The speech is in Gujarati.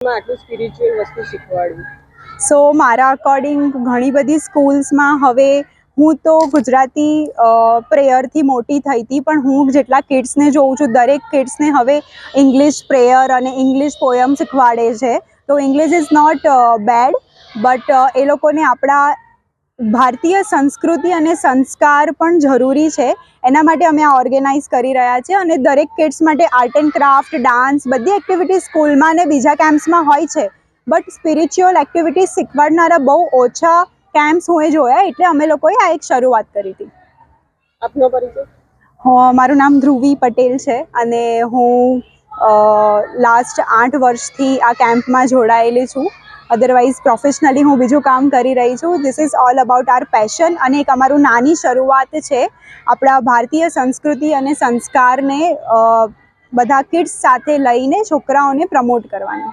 આટલું સ્પિરિચ્યુઅલ વસ્તુ શીખવાડવું? સો મારા અકોર્ડિંગ ઘણી બધી સ્કૂલ્સમાં હવે હું તો ગુજરાતી પ્રેયરથી મોટી થઈ હતી, પણ હું જેટલા કિડ્સને જોઉં છું દરેક કિડ્સને હવે ઇંગ્લિશ પ્રેયર અને ઇંગ્લિશ પોયમ શીખવાડે છે. તો English is not bad, but એ લોકોને આપણા ભારતીય સંસ્કૃતિ અને સંસ્કાર પણ જરૂરી છે. એના માટે અમે આ ઓર્ગેનાઇઝ કરી રહ્યા છીએ અને દરેક કિડ્સ માટે આર્ટ એન્ડ ક્રાફ્ટ, ડાન્સ બધી એક્ટિવિટીઝ સ્કૂલમાં અને બીજા કેમ્પ્સમાં હોય છે, બટ સ્પિરિચ્યુઅલ એક્ટિવિટીઝ શીખવાડનારા બહુ ઓછા કેમ્પ્સ હું જોયા, એટલે અમે લોકોએ આ એક શરૂઆત કરી હતી. આપનો પરિચય? મારું નામ ધ્રુવી પટેલ છે અને હું લાસ્ટ 8 વર્ષથી આ કેમ્પમાં જોડાયેલી છું. અદરવાઇઝ પ્રોફેશનલી હું બીજું કામ કરી રહી છું. This is all about our passion અને એક અમારું નાની શરૂઆત છે આપણા ભારતીય સંસ્કૃતિ અને સંસ્કારને બધા કિડ્સ સાથે લઈને છોકરાઓને પ્રમોટ કરવાની.